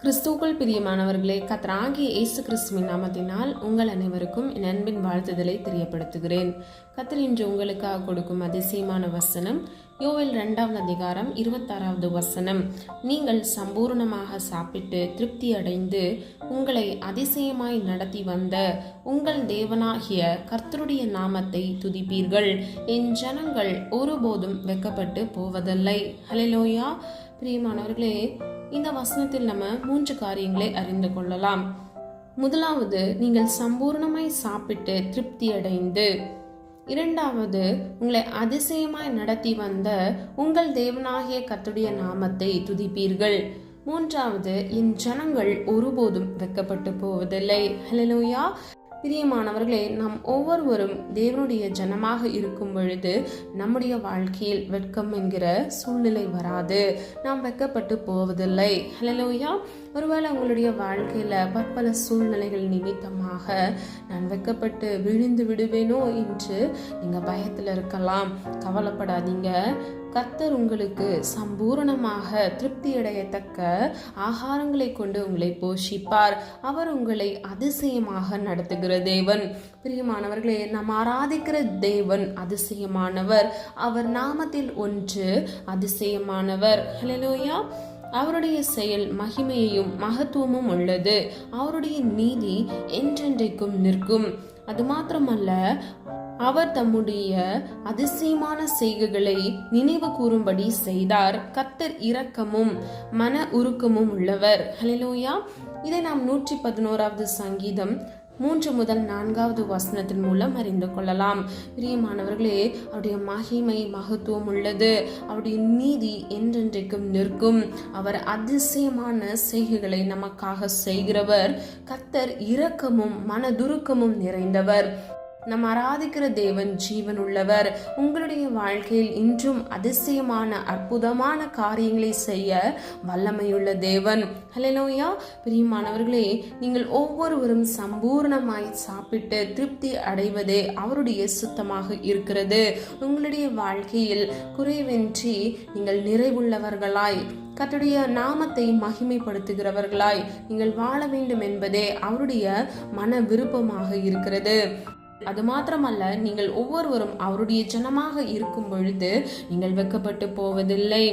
கிறிஸ்துவுக்குள் பிரியமானவர்களே, கர்த்தராகிய இயேசு கிறிஸ்துவின் நாமத்தினால் உங்கள் அனைவருக்கும் என் அன்பின் வாழ்த்துதலை தெரியப்படுத்துகிறேன். கர்த்தர் இன்று உங்களுக்காக கொடுக்கும் அதிசயமான வசனம் யோவேல் 2 அதிகாரம் 26 வசனம். நீங்கள் சம்பூர்ணமாக சாப்பிட்டு திருப்தி அடைந்து உங்களை அதிசயமாய் நடத்தி வந்த உங்கள் தேவனாகிய கர்த்தருடைய நாமத்தை துதிப்பீர்கள். என் ஜனங்கள் ஒருபோதும் வெட்கப்பட்டு போவதில்லை. ஹல்லேலூயா. பிரியமானவர்களே, இந்த வசனத்தில் நம்ம 3 காரியங்களை அறிந்து கொள்ளலாம். முதலாவது, நீங்கள் சம்பூர்ணமாய் சாப்பிட்டு திருப்தி அடைந்து. இரண்டாவது, உங்களை அதிசயமாய் நடத்தி வந்த உங்கள் தேவனாகிய கர்த்தருடைய நாமத்தை துதிப்பீர்கள். மூன்றாவது, என் ஜனங்கள் ஒருபோதும் வெட்கப்பட்டு போவதில்லை. ஹல்லேலூயா. பிரியமானவர்களே, நாம் ஒவ்வொருவரும் தேவனுடைய ஜனமாக இருக்கும் பொழுது நம்முடைய வாழ்க்கையில் வெட்கம் என்கிற சூழ்நிலை வராது. நாம் வெட்கப்பட்டு போவதில்லை. ஹல்லேலூயா. ஒருவேளை உங்களுடைய வாழ்க்கையில பற்பல சூழ்நிலைகள் நிமித்தமாக நான் வெட்கப்பட்டு விழுந்து விடுவேனோ என்று நீங்க பயத்துல இருக்கலாம். கவலைப்படாதீங்க. கர்த்தர் உங்களுக்கு சம்பூரணமாக திருப்தி அடையத்தக்க ஆகாரங்களை கொண்டு உங்களை போஷிப்பார். அவர் உங்களை அதிசயமாக நடத்துகிற தேவன். பிரியமானவர்களே, நாம் ஆராதிக்கிற தேவன் அதிசயமானவர். அவர் நாமத்தில் ஒன்று அதிசயமானவர். ஹல்லேலூயா. அவருடைய செயல் மகிமையும் மகத்துவமும் உள்ளது. அவருடைய நீதி என்றென்றைக்கும் நிற்கும். அது மாத்திரமல்ல, அவர் தம்முடைய அதிசயமான செய்கைகளை நினைவு கூறும்படி செய்தார். கர்த்தர் இரக்கமும் மன உருக்கமும் உள்ளவர். ஹல்லேலூயா. இதை நாம் 111 சங்கீதம் 3 முதல் 4 வசனத்தின் மூலம் அறிந்து கொள்ளலாம். பிரியமானவர்களே, அவருடைய மகிமை மகத்துவம் உள்ளது. அவருடைய நீதி என்றென்றைக்கும் நிற்கும். அவர் அதிசயமான செய்கைகளை நமக்காக செய்கிறவர். கர்த்தர் இரக்கமும் மனதுருக்கமும் நிறைந்தவர். நம் ஆராதிக்கிற தேவன் ஜீவன் உள்ளவர். உங்களுடைய வாழ்க்கையில் இன்றும் அதிசயமான அற்புதமான காரியங்களை செய்ய வல்லமையுள்ள தேவன். ஹல்லேலூயா. பிரியமானவர்களே, நீங்கள் ஒவ்வொருவரும் சம்பூர்ணமாய் சாப்பிட்டு திருப்தி அடைவதே அவருடைய சுத்தமாக இருக்கிறது. உங்களுடைய வாழ்க்கையில் குறைவின்றி நீங்கள் நிறைவுள்ளவர்களாய் கர்த்தருடைய நாமத்தை மகிமைப்படுத்துகிறவர்களாய் நீங்கள் வாழ வேண்டும் என்பதே அவருடைய மன விருப்பமாக இருக்கிறது. அது மாத்திரமல்ல, நீங்கள் ஒவ்வொருவரும் அவருடைய ஜனமாக இருக்கும் பொழுது நீங்கள் வெட்கப்பட்டு போவதில்லை.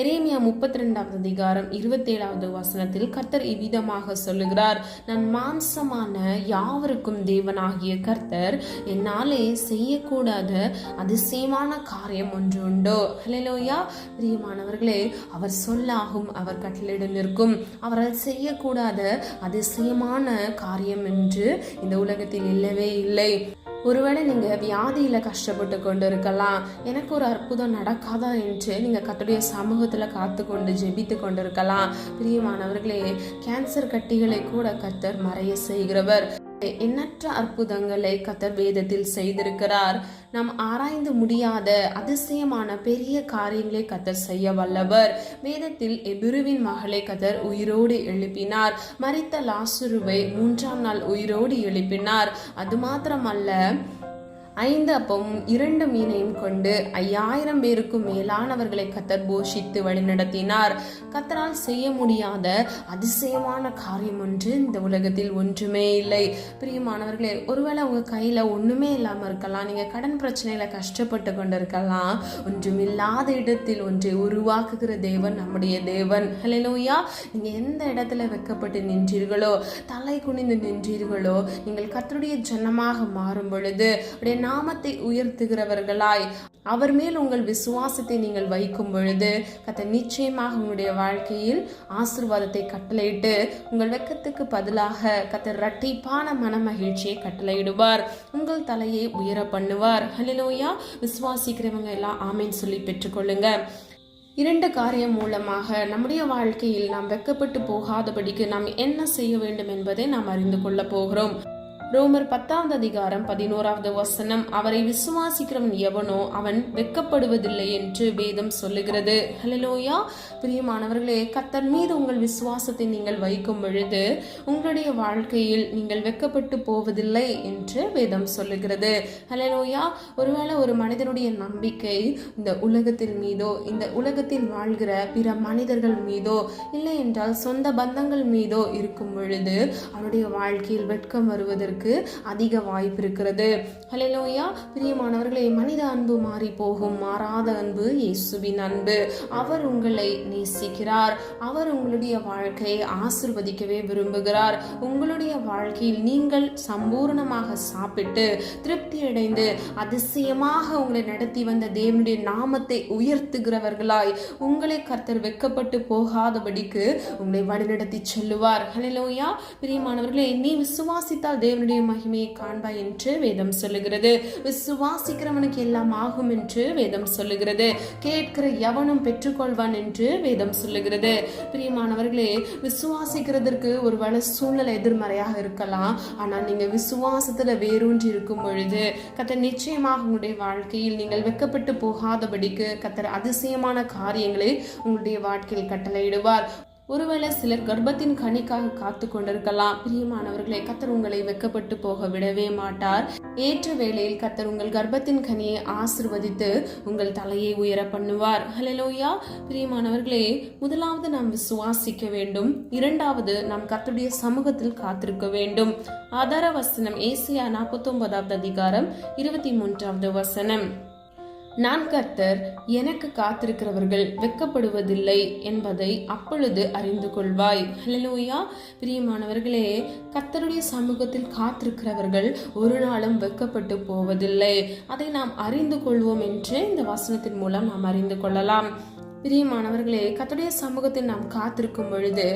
எரேமியா 32 அதிகாரம் 27 வசனத்தில் கர்த்தர் இவ்விதமாக சொல்லுகிறார், நான் மாம்சமான யாவருக்கும் தேவனாகிய கர்த்தர், என்னாலே செய்யக்கூடாத அதிசயமான காரியம் ஒன்று உண்டோ. ஹல்லேலூயா. பிரியமானவர்களே, அவர் சொல்லாகும், அவர் கட்டளையிட நிற்கும். அவரால் செய்யக்கூடாத அதிசயமான காரியம் என்று இந்த உலகத்தில் இல்லவே இல்லை. ஒருவேளை நீங்க வியாதியில கஷ்டப்பட்டு கொண்டு இருக்கலாம். எனக்கு ஒரு அற்புதம் நடக்காதா என்று நீங்க கர்த்தருடைய சமூகத்துல காத்து கொண்டு ஜெபித்து கொண்டு இருக்கலாம். பிரியமானவர்களே, கேன்சர் கட்டிகளை கூட கர்த்தர் மறைய செய்கிறவர். எண்ணற்ற அற்புதங்களை கர்த்தர் வேதத்தில் செய்திருக்கிறார். நாம் ஆராய்ந்து முடியாத அதிசயமான பெரிய காரியங்களை கர்த்தர் செய்ய வல்லவர். வேதத்தில் எபிருவின் மகளை கர்த்தர் உயிரோடு எழுப்பினார். மரித்த லாசருவை 3ஆம் நாள் உயிரோடு எழுப்பினார். அது மாத்திரமல்ல, 5 அப்பமும் 2 மீனையும் கொண்டு 5000 பேருக்கும் மேலானவர்களை கர்த்தர் போஷித்து வழிநடத்தினார். கர்த்தரால் செய்ய முடியாத அதிசயமான காரியம் ஒன்று இந்த உலகத்தில் ஒன்றுமே இல்லை. பிரியமானவர்களே, ஒருவேளை உங்க கையில ஒண்ணுமே இல்லாம இருக்கலாம். நீங்க கடன் பிரச்சனையில கஷ்டப்பட்டு கொண்டு இருக்கலாம். ஒன்றுமில்லாத இடத்தில் ஒன்றை உருவாக்குகிற தேவன் நம்முடைய தேவன். ஹல்லேலூயா. நீங்க எந்த இடத்துல வெட்கப்பட்டு நின்றீர்களோ, தலை குனிந்து நின்றீர்களோ, நீங்கள் கர்த்தருடைய ஜனமாக மாறும் பொழுது நாமத்தை உயர்த்துகிறவர்களாய் அவர் மேல் உங்கள் விசுவாசத்தை நீங்கள் வைக்கும் பொழுது கர்த்தர் நிச்சயமாக உங்களுடைய வாழ்க்கையில் ஆசீர்வாதத்தை கட்டளையிட்டு உங்கள் வெட்கத்துக்கு பதிலாக கர்த்தர் இரட்டிப்பான மன மகிழ்ச்சியை கட்டளையிடுவார். உங்கள் தலையை உயர பண்ணுவார். ஹல்லேலூயா. விசுவாசிக்கிறவங்க எல்லாம் ஆமேன் சொல்லி பெற்றுக்கொள்ளுங்க. 2 காரியம் மூலமாக நம்முடைய வாழ்க்கையில் நாம் வெட்கப்பட்டு போகாதபடிக்கு நாம் என்ன செய்ய வேண்டும் என்பதை நாம் அறிந்து கொள்ள போகிறோம். ரோமர் 10:11 அவரை விசுவாசிக்கிறவன் எவனோ அவன் வெட்கப்படுவதில்லை என்று வேதம் சொல்லுகிறது. ஹல்லேலூயா. பிரியமானவர்களே, கர்த்தர் மீது உங்கள் விசுவாசத்தை நீங்கள் வைக்கும் பொழுது உங்களுடைய வாழ்க்கையில் நீங்கள் வெட்கப்பட்டு போவதில்லை என்று வேதம் சொல்லுகிறது. ஹல்லேலூயா. ஒருவேளை ஒரு மனிதனுடைய நம்பிக்கை இந்த உலகத்தின் மீதோ, இந்த உலகத்தில் வாழ்கிற பிற மனிதர்கள் மீதோ, இல்லை என்றால் சொந்த பந்தங்கள் மீதோ இருக்கும் பொழுது அவனுடைய வாழ்க்கையில் வெட்கம் வருவதற்கு அதிக வாய்ப்பு இருக்கிறது. ஹல்லேலூயா. பிரியமானவர்களே, மனித அன்பு மாறி போகும், மாறாத அன்பு இயேசுவின் அன்பு. அவர் உங்களை நேசிக்கிறார். அவர் உங்களுடைய வாழ்க்கையை ஆசீர்வதிக்கவே விரும்புகிறார். உங்களுடைய வாழ்க்கையில் நீங்கள் சம்பூர்ணமாக சாப்பிட்டு திருப்தி அடைந்து அதிசயமாக உங்களை நடத்தி வந்த தேவனுடைய நாமத்தை உயர்த்துகிறவர்களாய் உங்களை கர்த்தர் வெட்கப்பட்டு போகாதபடிக்கு உங்களை வழிநடத்தி செல்லுவார். ஹல்லேலூயா. பிரியமானவர்களே, நீ விசுவாசித்தால் தேவனுடைய மகிமையை காண்பாய் என்று வேதம் சொல்லுகிறது. விசுவாசிக்கிறவனுக்கு எல்லாம் ஆகும் என்று வேதம் சொல்லுகிறது. கேட்கிற எவனும் பெற்றுக்கொள்வான் என்று வேதம் சொல்லுகிறது. பிரியமானவர்களே, விசுவாசிக்கிறதற்கு ஒருவேளை சூழ்நிலை எதிர்மறையாக இருக்கலாம். ஆனால் நீங்க விசுவாசத்துல வேரூன்றி இருக்கும் பொழுது கர்த்தர் நிச்சயமாக உங்களுடைய வாழ்க்கையில் நீங்கள் வெட்கப்பட்டு போகாதபடிக்கு கர்த்தர் அதிசயமான காரியங்களை உங்களுடைய வாழ்க்கையில் கட்டளையிடுவார். ஒருவேளை சிலர் கர்ப்பத்தின் கனிக்காக காத்து கொண்டிருக்கலாம். பிரியமானவர்களே, கர்த்தர் உங்களை வெட்கப்பட்டு போக விடவே மாட்டார். ஏற்ற வேளையில் கர்த்தர் உங்கள் கர்ப்பத்தின் கனியை ஆசீர்வதித்து உங்கள் தலையை உயர பண்ணுவார். ஹல்லேலூயா. பிரியமானவர்களே, முதலாவது நாம் விசுவாசிக்க வேண்டும். இரண்டாவது நாம் கர்த்தருடைய சமூகத்தில் காத்திருக்க வேண்டும். ஆதார வசனம் ஏசாயா 49:23. நான் கர்த்தர், எனக்கு காத்திருக்கிறவர்கள் வெட்கப்படுவதில்லை என்பதை அப்பொழுது அறிந்து கொள்வாய். ஹல்லேலூயா. பிரியமானவர்களே, கர்த்தருடைய சமூகத்தில் காத்திருக்கிறவர்கள் ஒரு நாளும் வெட்கப்பட்டு போவதில்லை. அதை நாம் அறிந்து கொள்வோம் என்று இந்த வசனத்தின் மூலம் நாம் அறிந்து கொள்ளலாம். பிரியமானவர்களே, கர்த்தருடைய சமூகத்தில் நாம் காத்திருக்கும் பொழுது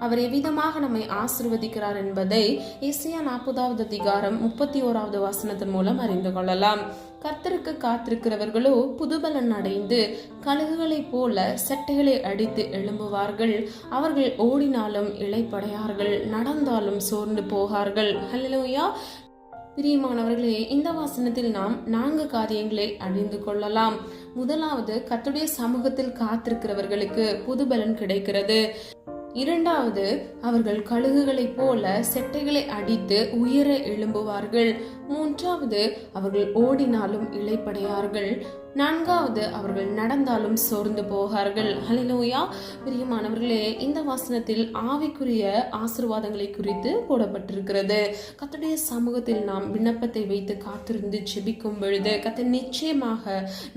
அவர் எவ்விதமாக நம்மை ஆசீர்வதிக்கிறார் என்பதை ஏசாயா 40:31 மூலம் அறிந்து கொள்ளலாம். கர்த்தருக்கு காத்திருக்கிறவர்களோ புதுபலன் அடைந்து கழுகுகளைப் போல செட்டைகளை அடித்து எழும்புவார்கள். அவர்கள் ஓடினாலும் இளைப்படையார்கள், நடந்தாலும் சோர்ந்து போகார்கள். ஹல்லேலூயா. பிரியமானவர்களே, இந்த வசனத்தில் நாம் 4 காரியங்களை அறிந்து கொள்ளலாம். முதலாவது, கர்த்தருடைய சமூகத்தில் காத்திருக்கிறவர்களுக்கு புதுபலன் கிடைக்கிறது. இரண்டாவது, அவர்கள் கழுகுகளைப் போல செட்டைகளை அடித்து உயர எழும்புவார்கள். மூன்றாவது, அவர்கள் ஓடினாலும் இளைப்படையார்கள். நான்காவது, அவர்கள் நடந்தாலும் சோர்ந்து போகார்கள். ஹல்லேலூயா. பிரியமானவர்களே, இந்த வசனத்தில் ஆவிக்குரிய ஆசீர்வாதங்களை குறித்து போடப்பட்டிருக்கிறது. கர்த்தருடைய சமூகத்தில் நாம் விண்ணப்பத்தை வைத்து காத்திருந்து ஜெபிக்கும் பொழுது கர்த்தர் நிச்சயமாக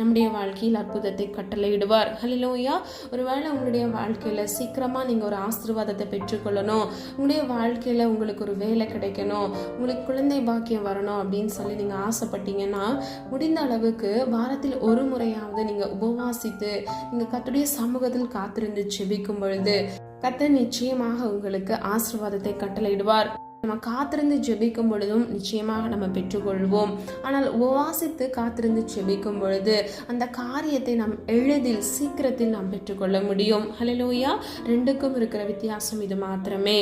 நம்முடைய வாழ்க்கையில் அற்புதத்தை கட்டளையிடுவார். ஹல்லேலூயா. ஒருவேளை உங்களுடைய வாழ்க்கையில சீக்கிரமா நீங்க ஒரு ஆசீர்வாதத்தை பெற்றுக்கொள்ளணும், உங்களுடைய வாழ்க்கையில உங்களுக்கு ஒரு வேலை கிடைக்கணும், உங்களுக்கு குழந்தை பாக்கியம் வரணும் அப்படின்னு சொல்லி நீங்க ஆசைப்பட்டீங்கன்னா, முடிந்த அளவுக்கு வாரத்தில் ஒரு முறையாவது நீங்க உபவாசித்து நீங்க கர்த்தருடைய சமூகத்தில் காத்திருந்து ஜெபிக்கும் பொழுது கர்த்தர் நிச்சயமாக உங்களுக்கு ஆசீர்வாதத்தை கட்டளையிடுவார். நம்ம காத்திருந்து ஜெபிக்கும் பொழுதும் நிச்சயமாக நம்ம பெற்றுக்கொள்வோம். ஆனால் உபவாசித்து காத்திருந்து ஜெபிக்கும் பொழுது அந்த காரியத்தை நாம் எளிதில் சீக்கிரத்தில் நாம் பெற்றுக்கொள்ள முடியும். ஹல்லேலூயா. ரெண்டுக்கும் இருக்கிற வித்தியாசம் இது மாத்திரமே.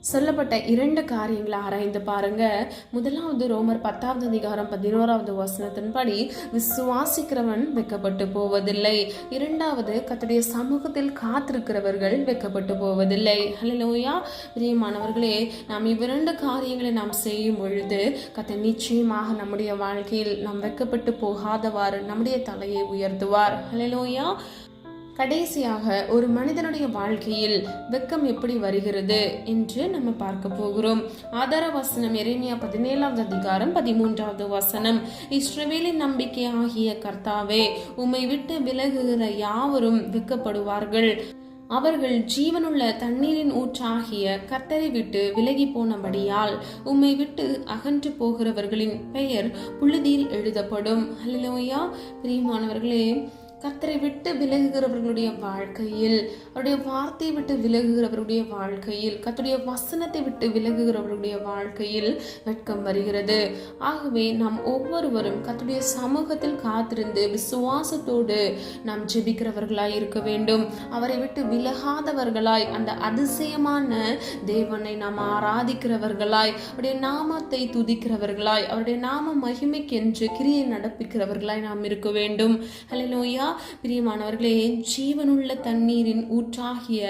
சொல்லப்பட்ட 2 காரியங்களை ஆராய்ந்து பாருங்க. முதலாவது, ரோமர் 10:11 விசுவாசிக்கிறவன் வெட்கப்பட்டு போவதில்லை. இரண்டாவது, கர்த்தருடைய சமூகத்தில் காத்திருக்கிறவர்கள் வெட்கப்பட்டு போவதில்லை. ஹல்லேலூயா. பிரியமானவர்களே, நாம் இவ்விரண்டு காரியங்களை நாம் செய்யும் பொழுது கர்த்தர் நிச்சயமாக நம்முடைய வாழ்க்கையில் நாம் வெட்கப்பட்டு போகாதவாறு நம்முடைய தலையை உயர்த்துவார். ஹல்லேலூயா. கடைசியாக, ஒரு மனிதனுடைய வாழ்க்கையில் வெட்கம் எப்படி வருகிறது என்று நம்ம பார்க்க போகிறோம். ஆதார வசனம் எரேமியா 17:13. இஸ்ரவேலின் நம்பிக்கை ஆகிய கர்த்தாவே, உம்மை விட்டு விலகுகிற யாவரும் வெட்கப்படுவார்கள். அவர்கள் ஜீவனுள்ள தண்ணீரின் ஊற்றாகிய கர்த்தரை விட்டு விலகி போனபடியால் உம்மை விட்டு அகன்று போகிறவர்களின் பெயர் புழுதியில் எழுதப்படும். ஹல்லேலூயா. பிரியமானவர்களே, கர்த்தரை விட்டு விலகுகிறவர்களுடைய வாழ்க்கையில், அவருடைய வார்த்தையை விட்டு விலகுகிறவருடைய வாழ்க்கையில், கர்த்தருடைய வசனத்தை விட்டு விலகுகிறவருடைய வாழ்க்கையில் வெட்கம் வருகிறது. ஆகவே நாம் ஒவ்வொருவரும் கர்த்தருடைய சமூகத்தில் காத்திருந்து விசுவாசத்தோடு நாம் ஜெபிக்கிறவர்களாய் இருக்க வேண்டும். அவரை விட்டு விலகாதவர்களாய், அந்த அதிசயமான தேவனை நாம் ஆராதிக்கிறவர்களாய், அவருடைய நாமத்தை துதிக்கிறவர்களாய், அவருடைய நாம மகிமைக்கென்று கிரியை நடப்பிக்கிறவர்களாய் நாம் இருக்க வேண்டும். ஹல்லேலூயா. பிரியமானவர்களே, ஜீவனுள்ள தண்ணீரின் ஊற்றாகிய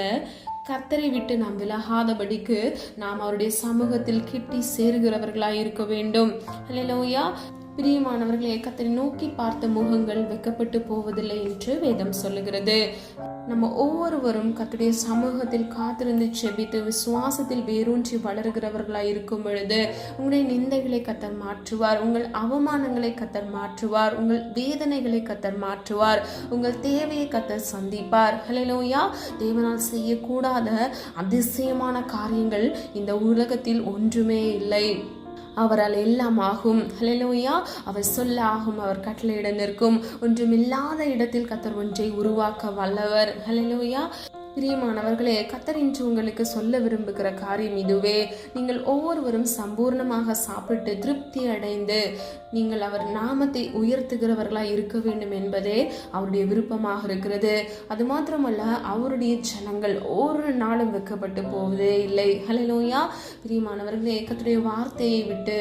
கர்த்தரை விட்டு நாம் விலகாதபடிக்கு நாம் அவருடைய சமூகத்தில் கிட்டி சேருகிறவர்களாய் இருக்க வேண்டும். ஹல்லேலூயா. பிரியமானவர்களே, கர்த்தரை நோக்கி பார்த்த முகங்கள் வெட்கப்பட்டு போவதில்லை என்று வேதம் சொல்லுகிறது. நம்ம ஒவ்வொருவரும் கர்த்தருடைய சமூகத்தில் காத்திருந்து செபித்து விசுவாசத்தில் வேரூன்றி வளர்கிறவர்களாய் இருக்கும் பொழுது உங்களுடைய நிந்தைகளை கர்த்தர் மாற்றுவார், உங்கள் அவமானங்களை கர்த்தர் மாற்றுவார், உங்கள் வேதனைகளை கர்த்தர் மாற்றுவார், உங்கள் தேவையை கர்த்தர் சந்திப்பார். ஹல்லேலூயா. தேவனால் செய்யக்கூடாத அதிசயமான காரியங்கள் இந்த உலகத்தில் ஒன்றுமே இல்லை. அவரால் எல்லாம் ஆகும். ஹல்லேலூயா. அவர் சொல்ல ஆகும், அவர் கட்டளையிட நிற்கும். ஒன்றுமில்லாத இடத்தில் கர்த்தர் ஒன்றை உருவாக்க வல்லவர். ஹல்லேலூயா. பிரியமானவர்களே, கர்த்தர் இன்று உங்களுக்கு சொல்ல விரும்புகிற காரியம் இதுவே. நீங்கள் ஒவ்வொருவரும் சம்பூர்ணமாக சாப்பிட்டு திருப்தி அடைந்து நீங்கள் அவர் நாமத்தை உயர்த்துகிறவர்களாய் இருக்க வேண்டும் என்பதே அவருடைய விருப்பமாக இருக்கிறது. அது மாத்திரமல்ல, அவருடைய ஜனங்கள் ஒரு நாளும் வெட்கப்பட்டு போவதே இல்லை. ஹல்லேலூயா. பிரியமானவர்களே, கர்த்தருடைய வார்த்தையை விட்டு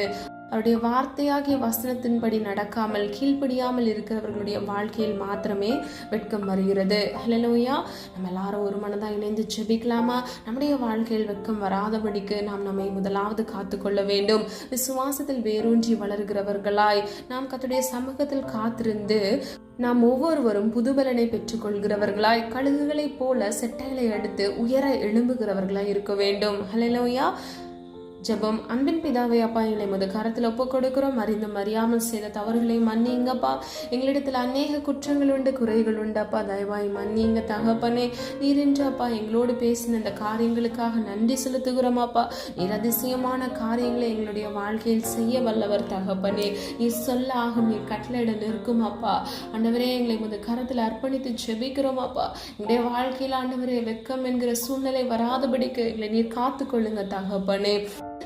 அவருடைய வார்த்தையாகிய வசனத்தின்படி நடக்காமல் கீழ்ப்படியாமல் இருக்கிறவர்களுடைய வாழ்க்கையில் மாத்திரமே வெட்கம் வருகிறது. ஹல்லேலூயா. நம்ம எல்லாரும் ஒரு மனதாக இணைந்து ஜெபிக்கலாமா? நம்முடைய வாழ்க்கையில் வெட்கம் வராதபடிக்கு நாம் நம்மை முதலாவது காத்துக்கொள்ள வேண்டும். விசுவாசத்தில் வேரூன்றி வளர்கிறவர்களாய் நாம் கர்த்தருடைய சமூகத்தில் காத்திருந்து நாம் ஒவ்வொருவரும் புதுபலனை பெற்றுக்கொள்கிறவர்களாய், கழுகுகளைப் போல செட்டைகளை அடுத்து உயர எழும்புகிறவர்களாய் இருக்க வேண்டும். ஹல்லேலூயா. ஜெபம். அன்பின் பிதாவே, அப்பா, எங்களை முத கரத்தில் ஒப்பு கொடுக்கிறோம். அறிந்தும் அறியாமல் செய்த தவறுகளை மன்னிங்கப்பா. எங்களிடத்தில் அநேக குற்றங்கள் உண்டு, குறைகள் உண்டு அப்பா. தயவாய் மன்னிங்க தகப்பனே. நீர் என்று அப்பா எங்களோடு பேசின இந்த காரியங்களுக்காக நன்றி செலுத்துகிறோம் அப்பா. நீர் அதிசயமான காரியங்களை எங்களுடைய வாழ்க்கையில் செய்ய வல்லவர் தகப்பனே. நீர் சொல்ல ஆகும், நீர் கட்டளையிட நிற்கும் அப்பா. ஆண்டவரே, எங்களை முத கரத்தில் அர்ப்பணித்து ஜெபிக்கிறோம் அப்பா. எங்களுடைய வாழ்க்கையில் ஆண்டவரே வெட்கம் என்கிற சூழ்நிலை வராதபடிக்கு எங்களை நீர் காத்து கொள்ளுங்க தகப்பனே.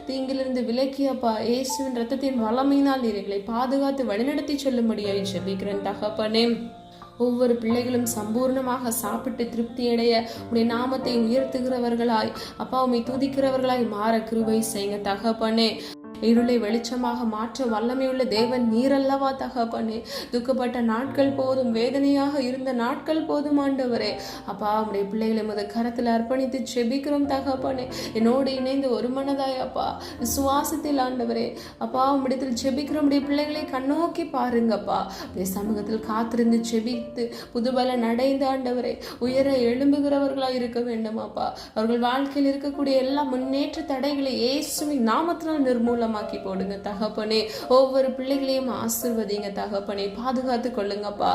தீங்கிலிருந்து விலக்கியப்பா, இயேசுவின் ரத்தத்தின் வல்லமையினால் நீர் எங்களை பாதுகாத்து வழிநடத்தி சொல்லும்படியாய் ஜெபிக்கிறேன் தகப்பனே. ஒவ்வொரு பிள்ளைகளும் சம்பூர்ணமாக சாப்பிட்டு திருப்தியடைய உடைய நாமத்தை உயர்த்துகிறவர்களாய் அப்பா, உம்மை துதிக்கிறவர்களாய் மாற கிருபை செய்யுங்க தகப்பனே. இருளை வெளிச்சமாக மாற்ற வல்லமையுள்ள தேவன் நீரல்லவா தகப்பனே. துக்கப்பட்ட நாட்கள் போதும், வேதனையாக இருந்த நாட்கள் போதும் ஆண்டவரே. அப்பா, உடைய பிள்ளைகளை முத கரத்தில் அர்ப்பணித்து செபிக்கிறோம் தகப்பனே. என்னோடு இணைந்து ஒரு மனதாய் அப்பா விசுவாசத்தில் ஆண்டவரே அப்பா உம்மிடத்தில் செபிக்கிறோம். உடைய பிள்ளைகளை கண்ணோக்கி பாருங்கப்பா. உடைய சமூகத்தில் காத்திருந்து செபித்து புதுபலன் அடைந்து ஆண்டவரே உயர எழும்புகிறவர்களாக இருக்க வேண்டும் அப்பா. அவர்கள் வாழ்க்கையில் இருக்கக்கூடிய எல்லா முன்னேற்ற தடைகளை இயேசுவின் நாமத்தினால் நிர்மூலம் மாக்கி போடுங்க தகப்பனே. ஒவ்வொரு பிள்ளைகளையும் ஆசீர்வதிங்க தகப்பனே. பாதுகாத்து கொள்ளுங்கப்பா.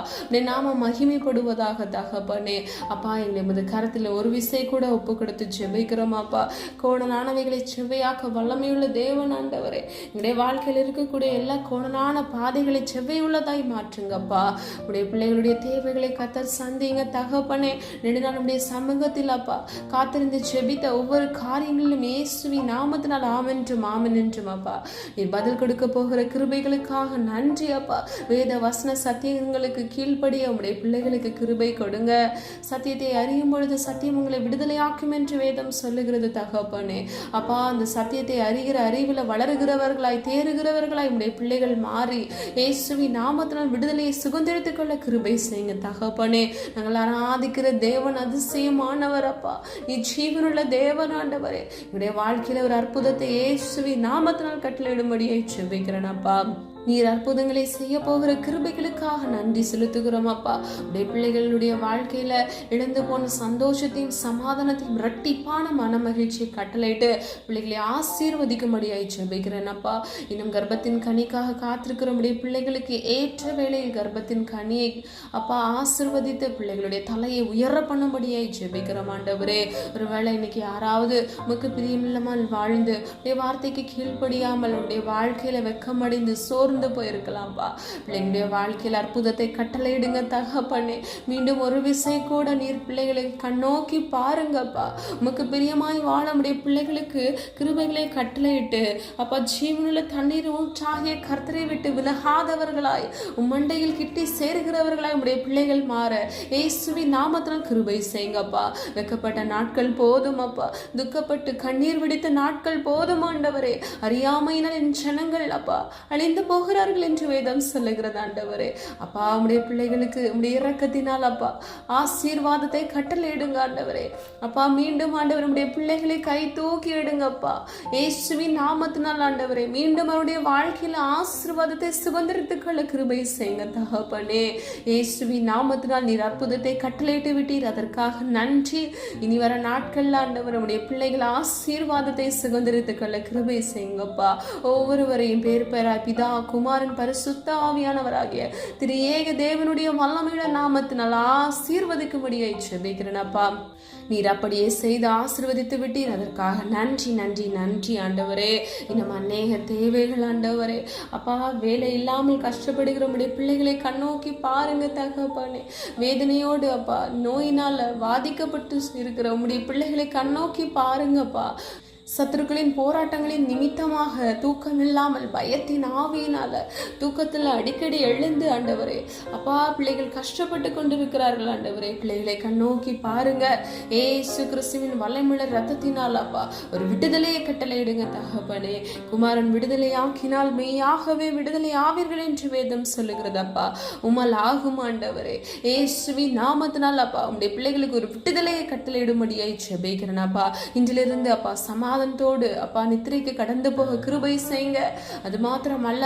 நாம மகிமைப்படுவதாக தகப்பனே. அப்பா, எங்களை கரத்தில் ஒரு விசை கூட ஒப்பு கொடுத்து ஜெபிக்கிறோம் அப்பா. கோணலானவைகளை செவ்வையாக்க வல்லமையுள்ள தேவன் ஆண்டவரே. எங்களுடைய வாழ்க்கையில் இருக்கக்கூடிய எல்லா கோணலான பாதைகளை செவ்வையுள்ளதாய் மாற்றுங்கப்பா. உடைய பிள்ளைகளுடைய தேவைகளை கர்த்தர் சந்திங்க தகப்பனே. நெடுநாளுடைய சமூகத்தில் அப்பா காத்திருந்து ஜெபித்த ஒவ்வொரு காரியங்களிலும் இயேசுவின் நாமத்தினால் ஆமென்றும் ஆமென் என்றும் அப்பா நீ பதில் கொடுக்க போகிற கிருபைகளுக்காக நன்றி அப்பா. வேத வசன சத்தியங்களுக்கு கீழ்ப்படிய உடைய பிள்ளைகளுக்கு கிருபை கொடுங்க. சத்தியத்தை அறியும் பொழுது சத்தியம் உங்களை விடுதலையாக்கும் என்று வேதம் சொல்லுகிறது தகப்பனே. அப்பா, அந்த சத்தியத்தை அறிகிற அறிவில் வளருகிறவர்களாய் தேறுகிறவர்களாய் உடைய பிள்ளைகள் மாறி இயேசுவின் நாமத்தினால் விடுதலையை சுதந்திரித்துக் கொள்ள கிருபை செய்யுங்க தகப்பனே. நாங்கள் ஆராதிக்கிற தேவன் அதிசயமானவர் அப்பா. நீ ஜீவனுள்ள தேவன் ஆண்டவரே. என்னுடைய வாழ்க்கையில ஒரு அற்புதத்தை இயேசுவின் நாமத்தினால் கட்டளையிடும்படியை செபிக்கிறேன் அப்பா. நீர் அற்புதங்களை செய்ய போகிற கிருபைகளுக்காக நன்றி செலுத்துகிறோம் அப்பா. உடைய பிள்ளைகளுடைய வாழ்க்கையில இழந்து போன சந்தோஷத்தையும் சமாதானத்தையும் இரட்டிப்பான மன மகிழ்ச்சியை கட்டளையிட்டு பிள்ளைகளை ஆசீர்வதிக்கும்படியாய் ஜெபிக்கிறேன் அப்பா. இன்னும் கர்ப்பத்தின் கனிக்காக காத்திருக்கிற உடைய பிள்ளைகளுக்கு ஏற்ற வேளையில் கர்ப்பத்தின் கனியை அப்பா ஆசீர்வதித்து பிள்ளைகளுடைய தலையை உயர பண்ணும்படியாய் ஜெபிக்கிறோம் ஆண்டவரே. ஒருவேளை இன்னைக்கு யாராவது உமக்கு பிரியமில்லாமல் வாழ்ந்து உடைய வார்த்தைக்கு கீழ்ப்படியாமல் உடைய வாழ்க்கையில வெக்கமடைந்து சோர்ந்து சோர்ந்து போயிருக்கலாம்ப்பா. பிள்ளைங்களுடைய வாழ்க்கையில் அற்புதத்தை கட்டளையிடுங்க தகப்பனே. மீண்டும் ஒரு விசை கூட நீர் பிள்ளைகளை கண்ணோக்கி பாருங்கப்பா. உமக்கு பிரியமாய் வாழ முடிய பிள்ளைகளுக்கு கிருபைகளை கட்டளையிட்டு அப்பா ஜீவனுள்ள தண்ணீர் ஊற்றாகிய கர்த்தரை விட்டு விலகாதவர்களாய் உம்மண்டையில் கிட்டி சேருகிறவர்களாய் உடைய பிள்ளைகள் மாற இயேசுவின் நாமத்தினால் கிருபை செய்யுங்கப்பா. வெக்கப்பட்ட நாட்கள் போதும் அப்பா, துக்கப்பட்டு கண்ணீர் விடித்த நாட்கள் போதும் ஆண்டவரே. அறியாமையினால் என் ஜனங்கள் அப்பா அழிந்து போகிறார்கள் என்று வேதம் சொல்லுகிறது ஆண்டவரே. அப்பா உடைய பிள்ளைகளுக்கு உடைய இரக்கத்தினால் அப்பா ஆசீர்வாதத்தை கட்டளையிடுங்க ஆண்டவரே. அப்பா மீண்டும் ஆண்டவர் உடைய பிள்ளைகளை கை தூக்கி எடுங்கப்பா இயேசுவின் நாமத்தினால் ஆண்டவரே. மீண்டும் அவருடைய வாழ்க்கையில் ஆசீர்வாதத்தை சுதந்திரத்துக்களை கிருபை செய்யுங்க தகப்பனே. இயேசுவின் நாமத்தினால் நீர் அற்புதத்தை கட்டளையிட்டு விட்டீர், அதற்காக நன்றி. இனி வர நாட்கள்ல ஆண்டவர் உடைய பிள்ளைகள் ஆசீர்வாதத்தை சுதந்திரத்துக்களை கிருபை செய்யுங்கப்பா. ஒவ்வொருவரையும் பேர் பெயராய் பிதா குமாரன் பரிசுத்த ஆவியானவராகிய திரு ஏக தேவனுடைய வல்லமையுள்ள நாமத்தினால் ஆசீர்வதிக்கும்படியை ஜெபிக்கிறேனப்பா. நீர் அப்படியே செய்து ஆசீர்வதித்து விட்டீர், அதற்காக நன்றி நன்றி நன்றி ஆண்டவரே. இன்னும் அநேக தேவைகள் ஆண்டவரே அப்பா, வேலை இல்லாமல் கஷ்டப்படுகிற உடைய பிள்ளைகளை கண்ணோக்கி பாருங்க தகப்பனே. வேதனையோடு அப்பா நோயினால பாதிக்கப்பட்டு இருக்கிற உடைய பிள்ளைகளை கண்ணோக்கி பாருங்கப்பா. சத்துருக்களின் போராட்டங்களின் நிமித்தமாக தூக்கம் இல்லாமல் பயத்தின் ஆவியினால தூக்கத்தில் அடிக்கடி எழுந்து ஆண்டவரே அப்பா பிள்ளைகள் கஷ்டப்பட்டு கொண்டிருக்கிறார்கள் ஆண்டவரே. பிள்ளைகளை கண்ணோக்கி பாருங்க. ஏசு கிறிஸ்துவின் வல்லமையுள்ள ரத்தத்தினால் அப்பா ஒரு விடுதலையை கட்டளையிடுங்க தகப்பனே. குமாரன் விடுதலை ஆக்கினால் மெய்யாகவே விடுதலை ஆவீர்கள் என்று வேதம் சொல்லுகிறது அப்பா. உம்மால் ஆகும் ஆண்டவரே. ஏசுவின் நாமத்தினால் அப்பா உடைய பிள்ளைகளுக்கு ஒரு விடுதலையை கட்டளையிடும்படியாய் ஜெபிக்கிறேன் அப்பா. இன்றிலிருந்து அப்பா சமாதானத்தோடு அப்பா நித்திரைக்கு கடந்து போக கிருபை செய்யுங்க. அது மாத்திரம் அல்ல,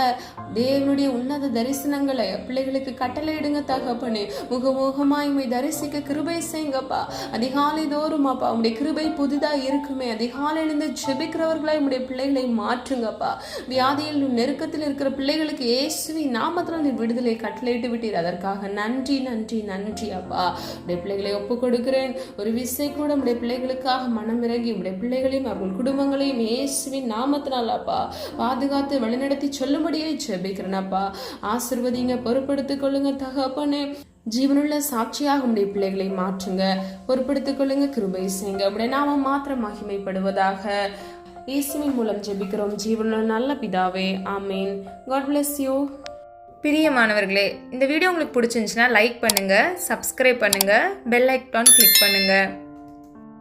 தேவனுடைய உன்னத தரிசனங்களை பிள்ளைகளுக்கு கட்டளையிடுங்க தகப்பனே. முகமுகமாய் தரிசிக்க கிருபை செய்யுங்கப்பா. அதிகாலை தோறும் அப்பா உடைய கிருபை புதிதா இருக்குமே, அதிகாலையிலிருந்து ஜெபிக்கிறவர்களாய் உடைய பிள்ளைகளை மாற்றுங்கப்பா. வியாதியில் நெருக்கத்தில் இருக்கிற பிள்ளைகளுக்கு இயேசுவின் நாமத்தில் நீ விடுதலை கட்டளையிட்டு விட்டீர், அதற்காக நன்றி நன்றி நன்றி அப்பா. உடைய பிள்ளைகளை ஒப்பு கொடுக்கிறேன். ஒரு விசை கூட உடைய பிள்ளைகளுக்காக மனம் இறங்கி உடைய பிள்ளைகளையும் அவர்கள் குடும்பங்களையும் இயேசுவின் நாமத்தினால் அப்பா பாதுகாத்து வழிநடத்தி சொல்லும்படியே ஜெபிக்கிறேன் அப்பா. ஆசீர்வதிங்க, பொறுப்படுத்திக் கொள்ளுங்க தகப்பனே. ஜீவனுள்ள சாட்சியாக உடைய பிள்ளைகளை மாற்றுங்க, பொறுப்படுத்திக் கொள்ளுங்க, கிருபை செய்யுங்க. உடைய நாமம் மாத்திரம் மகிமைப்படுவதாக. இயேசுவின் மூலம் ஜெபிக்கிறோம் ஜீவனுள்ள நல்ல பிதாவே, ஆமீன். God bless you. பிரியமானவர்களே, இந்த வீடியோ உங்களுக்கு பிடிச்சிருந்துச்சுன்னா லைக் பண்ணுங்க, சப்ஸ்கிரைப் பண்ணுங்க, பெல் ஐக்கான் கிளிக் பண்ணுங்க.